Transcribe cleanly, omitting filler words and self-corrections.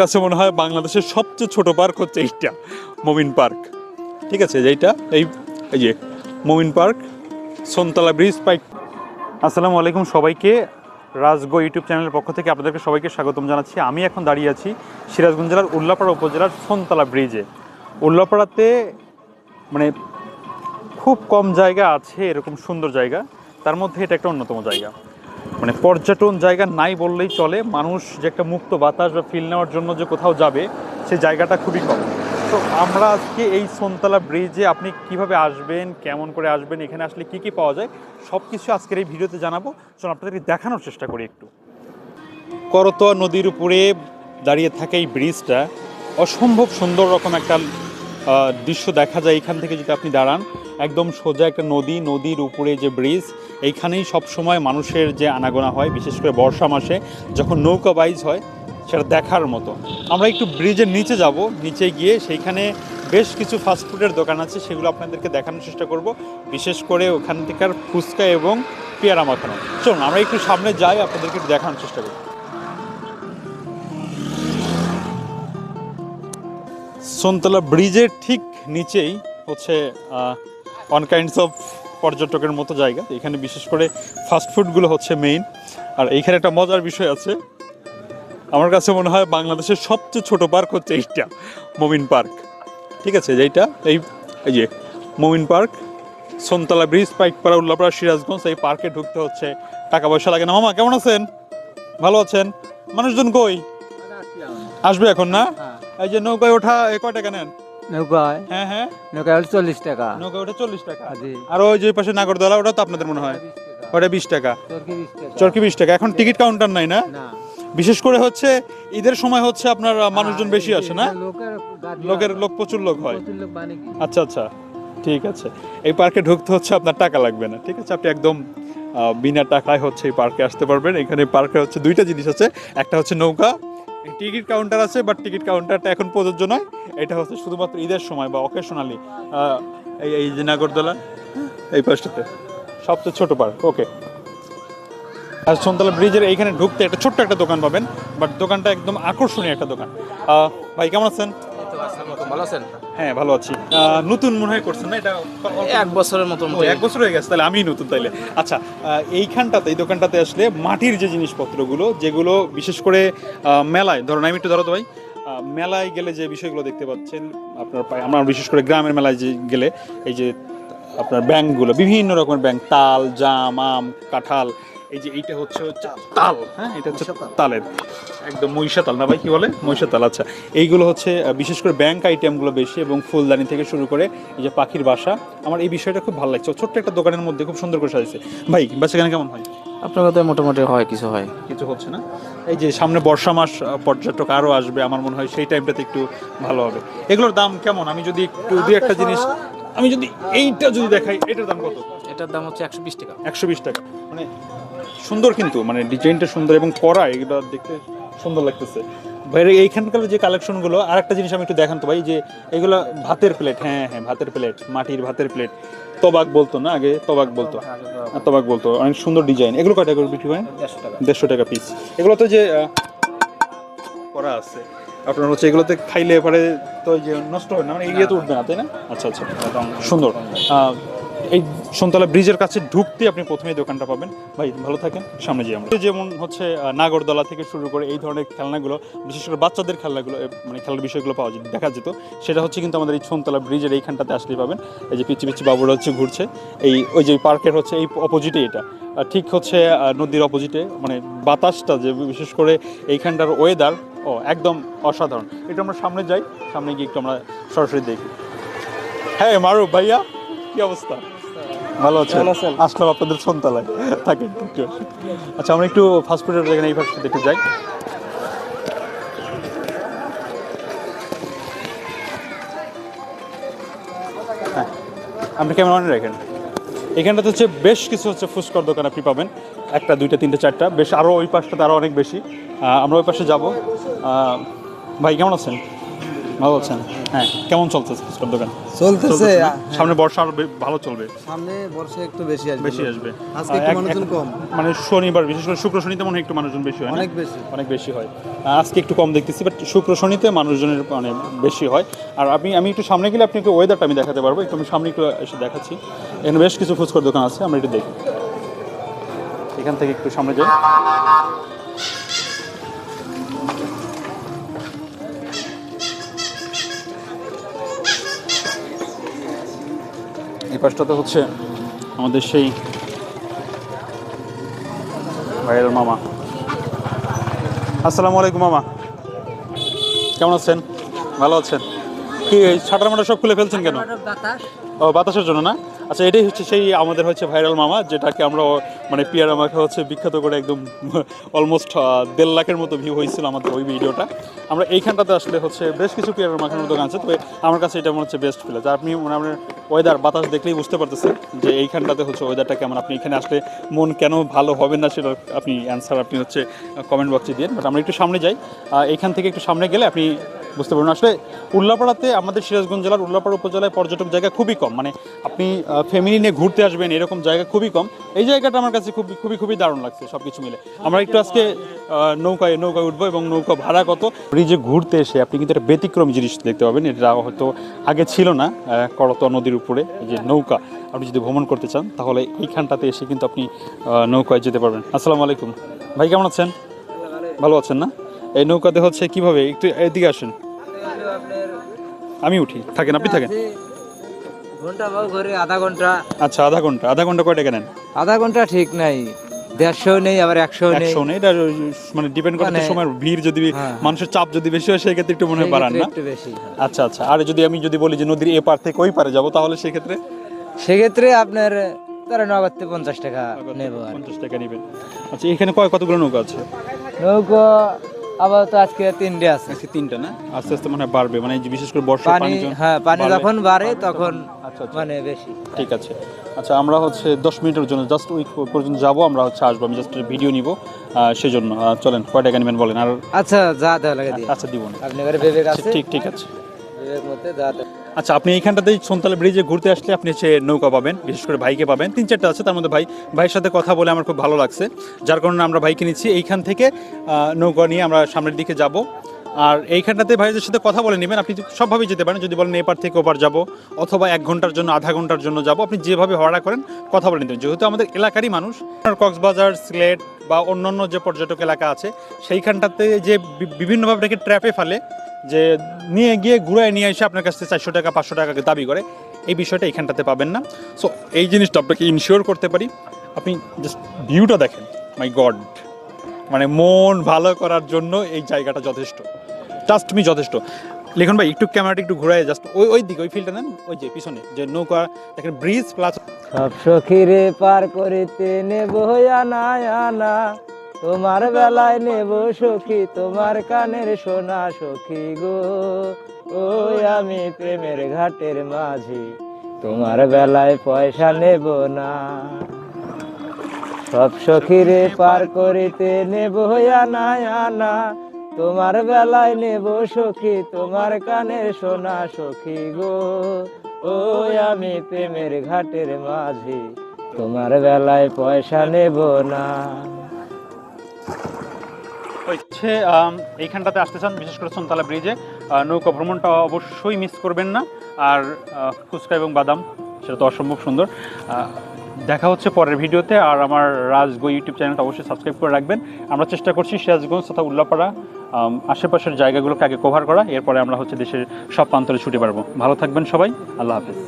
কাছে মনে হয় বাংলাদেশের সবচেয়ে ছোট পার্ক হচ্ছে এইটা, মমিন পার্ক। ঠিক আছে, যেইটা এই যে মমিন পার্ক, সোনতলা ব্রিজ পাইক। আসসালামু আলাইকুম সবাইকে, রাজগো ইউটিউব চ্যানেলের পক্ষ থেকে আপনাদেরকে সবাইকে স্বাগতম জানাচ্ছি। আমি এখন দাঁড়িয়ে আছি সিরাজগঞ্জ জেলার উল্লাপাড়া উপজেলার সোনতলা ব্রিজে। উল্লাপাড়াতে মানে খুব কম জায়গা আছে এরকম সুন্দর জায়গা, তার মধ্যে এটা একটা অন্যতম জায়গা। মানে পর্যটন জায়গা নাই বললেই চলে। মানুষ যে একটা মুক্ত বাতাস বা ফিল নেওয়ার জন্য যে কোথাও যাবে, সেই জায়গাটা খুবই কম। তো আমরা আজকে এই সোনতলা ব্রিজে আপনি কিভাবে আসবেন, কেমন করে আসবেন, এখানে আসলে কি কি পাওয়া যায়, সব কিছু আজকের এই ভিডিওতে জানাবো। চলুন আপনাদেরকে দেখানোর চেষ্টা করি একটু। করতোয়া নদীর উপরে দাঁড়িয়ে থাকে এই ব্রিজটা, অসম্ভব সুন্দর রকম একটা দৃশ্য দেখা যায় এখান থেকে। যদি আপনি দাঁড়ান, একদম সোজা একটা নদীর উপরে যে ব্রিজ, এইখানেই সবসময় মানুষের যে আনাগোনা হয়, বিশেষ করে বর্ষা মাসে যখন নৌকা বাইচ হয়, সেটা দেখার মতো। আমরা একটু ব্রিজের নিচে যাব, নিচে গিয়ে সেইখানে বেশ কিছু ফাস্টফুডের দোকান আছে, সেগুলো আপনাদেরকে দেখানোর চেষ্টা করব, বিশেষ করে ওখান থেকের ফুচকা এবং পেয়ারা মাখানো। চলুন আমরা একটু সামনে যাই, আপনাদেরকে একটু দেখানোর চেষ্টা করি। সোনতলা ব্রিজের ঠিক নিচেই হচ্ছে অন কাইন্ডস অফ পর্যটকের মতো জায়গা। এখানে বিশেষ করে ফাস্টফুডগুলো হচ্ছে মেইন। আর এইখানে একটা মজার বিষয় আছে, আমার কাছে মনে হয় বাংলাদেশের সবচেয়ে ছোট পার্ক হচ্ছে এইটা, মমিন পার্ক। ঠিক আছে, যেইটা এই যে মমিন পার্ক, সোনতলা ব্রিজ, পাইকপাড়া, উল্লাপাড়া, সিরাজগঞ্জ। এই পার্কে ঢুকতে হচ্ছে টাকা পয়সা লাগে না। মামা কেমন আছেন? ভালো আছেন? মানুষজন কই? আসবে এখন না? এই যে নৌকায় ওঠা কয় টাকা নেন? নৌকায় হ্যাঁ হ্যাঁ, নৌকায় 40 টাকা। নৌকায় ওঠা 40 টাকা। জি। আর ওই যে পাশে নাগরদোলা, ওটা তো আপনাদের মনে হয় 20 টাকা। ওটা 20 টাকা। চরকি 20 টাকা। চরকি 20 টাকা। এখন টিকিট কাউন্টার নাই না? না। বিশেষ করে হচ্ছে ঈদের সময় হচ্ছে আপনার মানুষজন বেশি আসে না? লোক প্রচুর লোক হয়। প্রচুর লোক মানে কি? আচ্ছা আচ্ছা, ঠিক আছে। এই পার্কে ঢুকতে হচ্ছে আপনার টাকা লাগবে না। ঠিক আছে, আপনি একদম বিনা টাকায় হচ্ছে এই পার্কে আসতে পারবেন। এখানে পার্কে হচ্ছে দুইটা জিনিস আছে, একটা হচ্ছে নৌকা, টিকিট কাউন্টার আছে, বাট টিকিট কাউন্টারটা এখন প্রযোজ্য নয়। এটা হচ্ছে শুধুমাত্র ঈদের সময় বা অকেশনালি। এই যে নাগরদোলা, এই পাশটাতে সবচেয়ে ছোট পার্ক। ওকে। আর সোনতলা ব্রিজের এইখানে ঢুকতে একটা ছোট্ট একটা দোকান পাবেন, বাট দোকানটা একদম আকর্ষণীয় একটা দোকান। ভাই কেমন আছেন? ভালো আছেন? হ্যাঁ ভালো আছি। নতুন মনে হয় করছেন না এটা? 1 বছরের মতো। 1 বছর হয়ে গেছে, তাহলে আমি নতুন তাইলে। আচ্ছা, এইখানটাতে, এই দোকানটাতে আসলে মাটির যে জিনিসপত্রগুলো, যেগুলো বিশেষ করে মেলায়, ধরুন আমি একটু ধরো তো ভাই, মেলায় গেলে যে বিষয়গুলো দেখতে পাচ্ছেন আপনার পায়ে, আমরা বিশেষ করে গ্রামের মেলায় যে গেলে এই যে আপনার ব্যাংকগুলো, বিভিন্ন রকমের ব্যাংক, তাল, জাম, আম, কাঁঠাল, এই যে এইটা হচ্ছে তাল, হ্যাঁ এটা হচ্ছে তালের একদম মহিষা তাল না ভাই, কি বলে মহিষা তাল। আচ্ছা, এইগুলো হচ্ছে বিশেষ করে ব্যাংক আইটেমগুলো বেশি, এবং ফুলদানি থেকে শুরু করে এই যে পাখির বাসা, আমার এই বিষয়টা খুব ভালো লাগছে। ছোট্ট একটা দোকানের মধ্যে খুব সুন্দর করে সাজিয়েছে। ভাই বেচাকেনা কেমন হয়? আপনার কথা মোটামুটি হয়, কিছু হয়। কিছু হচ্ছে না। এই যে সামনে বর্ষা মাস, পর্যটক আরও আসবে, আমার মনে হয় সেই টাইমটাতে একটু ভালো হবে। এগুলোর দাম কেমন? আমি যদি একটু দুই একটা জিনিস, আমি যদি এইটা যদি দেখাই, এটার দাম কত? এটার দাম হচ্ছে 120 টাকা। 120 টাকা। মানে সুন্দর, কিন্তু মানে ডিজাইনটা সুন্দর এবং করা, এগুলো দেখতে সুন্দর লাগতেছে। বাইরে এইখানকার যে কালেকশনগুলো, আর একটা জিনিস আমি একটু দেখান তো ভাই, যে এগুলো ভাতের প্লেট, হ্যাঁ হ্যাঁ ভাতের প্লেট, মাটির ভাতের প্লেট, তবাক বলতো না আগে, তবাক বলতো, তবাক বলতো, অনেক সুন্দর ডিজাইন। এগুলো কয় টাকা করে বিক্রি করেন? 150 টাকা পিস। এগুলো তো যে করা আছে আপনার হচ্ছে, এগুলোতে খাইলে পরে তো যে নষ্ট হয় না, মানে এগিয়ে তো উঠবে না, তাই না? আচ্ছা আচ্ছা, সুন্দর। এই সোনতলা ব্রিজের কাছে ঢুকতে আপনি প্রথমেই দোকানটা পাবেন। ভাই ভালো থাকেন, সামনে যাই আমরা। যেমন হচ্ছে নাগরদোলা থেকে শুরু করে এই ধরনের খেলনাগুলো, বিশেষ করে বাচ্চাদের খেলনাগুলো, মানে খেলার বিষয়গুলো পাওয়া যায়, দেখা যেত, সেটা হচ্ছে কিন্তু আমাদের এই সোনতলা ব্রিজের এইখানটাতে আসলেই পাবেন। এই যে পিচ্ছি পিচ্ছি বাবুরা হচ্ছে ঘুরছে, ওই যে পার্কের হচ্ছে এই অপোজিটে, এটা ঠিক হচ্ছে নদীর অপোজিটে। মানে বাতাসটা যে, বিশেষ করে এইখানটার ওয়েদার একদম অসাধারণ। একটু আমরা সামনে যাই, সামনে গিয়ে একটু আমরা সরাসরি দেখি। হ্যাঁ মারুফ ভাইয়া, কি অবস্থা? ভালো আছে? আসলাম আপনাদের সোনতলায়, থাকেন একটু। আচ্ছা, আমরা একটু ফাস্টফুডের জায়গায় এই ফাস্টফুড একটু যাই। হ্যাঁ, আপনি কেমন মনে রাখেন? এখানটাতে হচ্ছে বেশ কিছু হচ্ছে ফুচকার দোকান আপনি পাবেন, একটা দুইটা তিনটে চারটা, বেশ আরও ওই পাশটাতে আরও অনেক বেশি। আমরা ওই পাশে যাবো। ভাই কেমন আছেন? ভালো আছেন? হ্যাঁ, কেমন চলতেছে ফুচকার দোকান? চলতেছে না? সামনে বর্ষা আরো ভালো চলবে, সামনে বর্ষা একটু বেশি আসবে বেশি আসবে। আজকে একটু মানুষজন কম, মানে শনিবার, বিশেষ করে শুক্র শনিতে মনে হয় একটু মানুষজন বেশি হয় না? অনেক বেশি। অনেক বেশি হয়। আজকে একটু কম দেখতেছি, বাট শুক্র শনিতে মানুষজনের মানে বেশি হয়। আর আমি একটু সামনে গেলে আপনি একটু ওয়েদারটা আমি দেখাতে পারবো, একটু আমি সামনে একটু এসে দেখাচ্ছি। এখানে বেশ কিছু ফুচকার দোকান আছে, আমরা একটু দেখি। এখান থেকে একটু সামনে যাই। এই পাশটাতে হচ্ছে আমাদের সেই ভাইরাল মামা। আসসালামু আলাইকুম মামা, কেমন আছেন? ভালো আছেন? কি এই ছাটার মাটা সব খুলে ফেলছেন কেন? ও, বাতাসের জন্য না? আচ্ছা, এটাই হচ্ছে সেই আমাদের হচ্ছে ভাইরাল মামা, যেটাকে আমরা মানে পিয়ারা মাখা হচ্ছে বিখ্যাত করে একদম অলমোস্ট 1.5 লাখের মতো ভিউ হয়েছিল আমাদের ওই ভিডিওটা। আমরা এইখানটাতে আসলে হচ্ছে বেশ কিছু পিয়ারা মাখানোর দোকান আছে, তবে আমার কাছে এটা মনে হচ্ছে বেস্ট ফিল আছে। আপনি মানে আপনার ওয়েদার বাতাস দেখলেই বুঝতে পারতেছেন যে এইখানটাতে হচ্ছে ওয়েদারটা কেমন। আপনি এখানে আসলে মন কেন ভালো হবে না সেটা আপনি অ্যান্সার আপনি হচ্ছে কমেন্ট বক্সে দিন। বাট আমরা একটু সামনে যাই, এইখান থেকে একটু সামনে গেলে আপনি বুঝতে পারবেন। আসলে উল্লাপাড়াতে, আমাদের সিরাজগঞ্জ জেলার উল্লাপাড়া উপজেলায় পর্যটক জায়গা খুবই কম, মানে আপনি ফ্যামিলি নিয়ে ঘুরতে আসবেন এরকম জায়গা খুবই কম। এই জায়গাটা আমার কাছে খুবই দারুণ লাগছে সব কিছু মিলে। আমরা একটু আজকে নৌকায় উঠবো, এবং নৌকা ভাড়া কত। ব্রিজে ঘুরতে এসে আপনি কিন্তু একটা ব্যতিক্রমী জিনিস দেখতে পাবেন, এটা হয়তো আগে ছিল না। করতোয়া নদীর উপরে এই যে নৌকা, আপনি যদি ভ্রমণ করতে চান তাহলে এইখানটাতে এসে কিন্তু আপনি নৌকায় যেতে পারবেন। আসসালামু আলাইকুম ভাই, কেমন আছেন? ভালো আছেন না? এই নৌকাতে হচ্ছে কিভাবে, একটু এদিকে আসেন, আমি উঠি, থাকেন আপনি থাকেন। ঘন্টা বাবু ঘরে আধা ঘন্টা। আচ্ছা, আধা ঘন্টা কয় টাকা নেন? আধা ঘন্টা ঠিক নাই, 150 নেই, আবার 100 নেই। 100 নেই, এটা মানে ডিপেন্ড করে মানে, সময় ভিড়, যদি মানুষের চাপ যদি বেশি হয় সেই ক্ষেত্রে একটু মনে হয় বাড়ান না? একটু বেশি। আচ্ছা, আর আমি যদি বলি যে নদীর এ পার থেকে ওই পারে যাব, তাহলে সেক্ষেত্রে আপনার তারা নগদে 50 টাকা নেব। 50 টাকা নেবেন। আচ্ছা, এখানে কতগুলো নৌকা আছে? নৌকা আবার তো আজকে 3টে আছে। আজকে 3টা না? আস্তে আস্তে মানে বাড়বে, মানে এই যে বিশেষ করে বর্ষা পানি, হ্যাঁ পানি যখন বাড়ে তখন আচ্ছা মানে বেশি। ঠিক আছে। আচ্ছা, আমরা হচ্ছে 10 মিনিটের জন্য জাস্ট ওই পর্যন্ত যাবো, আমরা হচ্ছে আসবো, আমি জাস্ট ভিডিও নিব, সেই জন্য চলেন, কয় টাকা নেবেন বলেন? আর আচ্ছা, যা দেওয়া লাগে দিন। আচ্ছা, দিব না, আপনি ঘরে বিবেক আছে? ঠিক আছে। বিবেক মধ্যে যা দেওয়া। আচ্ছা, আপনি এইখানটাতেই সন্তালা ব্রিজে ঘুরতে আসলে আপনি হচ্ছে নৌকা পাবেন, বিশেষ করে ভাইকে পাবেন। 3-4টা আছে, তার মধ্যে ভাইয়ের সাথে কথা বলে আমার খুব ভালো লাগছে, যার কারণে আমরা ভাইকে নিচ্ছি। এইখান থেকে নৌকা নিয়ে আমরা সামনের দিকে যাব। আর এইখানটাতে ভাইদের সাথে কথা বলে নেবেন, আপনি সবভাবেই যেতে পারেন। যদি বলেন এপার থেকে ওপার যাব, অথবা 1 ঘন্টার জন্য, আধা ঘন্টার জন্য যাব, আপনি যেভাবে ভাড়া করেন কথা বলে নিতেন। যেহেতু আমাদের এলাকারই মানুষ, কক্সবাজার, সিলেট বা অন্যান্য যে পর্যটক এলাকা আছে সেইখানটাতে যে বিভিন্নভাবে এটাকে ট্র্যাপে ফেলে, যে নিয়ে গিয়ে ঘুরায় নিয়ে এসে আপনার কাছ থেকে 400 টাকা 500 টাকা দাবি করে, এই বিষয়টা এখানটাতে পাবেন না। সো এই জিনিসটা আপনাকে ইনশিওর করতে পারি। আপনি জাস্ট ভিউটা দেখেন, মাই গড, মানে মন ভালো করার জন্য এই জায়গাটা যথেষ্ট, ট্রাস্ট মি যথেষ্ট। লিখন ভাই, একটু ক্যামেরাটা একটু ঘুরায়, জাস্ট ওই দিকে, ওই ফিল্ডটা নেন, ওই যে পিছনে যে নৌকা দেখেন, ব্রিজ প্লাস। সব সখীরে পার করিতে নেব আনা আনা, তোমার বেলায় নেব সখী, তোমার কানের সোনা সখী গো। ওই আমি প্রেমের ঘাটের মাঝি, তোমার বেলায় পয়সা নেব না। সব সখীরে পার করিতে নেব আনা আনা, তোমার বেলায় নেব সখী, তোমার কানের সোনা সখী গো। ওই আমি প্রেমের ঘাটের মাঝি, তোমার বেলায় পয়সা নেব না। হচ্ছে এইখানটাতে আসতে চান, বিশেষ করে সন্তালা ব্রিজে নৌকা ভ্রমণটা অবশ্যই মিস করবেন না। আর ফুচকা এবং বাদাম, সেটা তো অসম্ভব সুন্দর। দেখা হচ্ছে পরের ভিডিওতে। আর আমার রাজগো ইউটিউব চ্যানেলটা অবশ্যই সাবস্ক্রাইব করে রাখবেন। আমরা চেষ্টা করছি সিরাজগঞ্জ তথা উল্লাপাড়া আশেপাশের জায়গাগুলোকে আগে কভার করা, এরপরে আমরা হচ্ছে দেশের সব প্রান্তরে ছুটে পারবো। ভালো থাকবেন সবাই, আল্লাহ হাফেজ।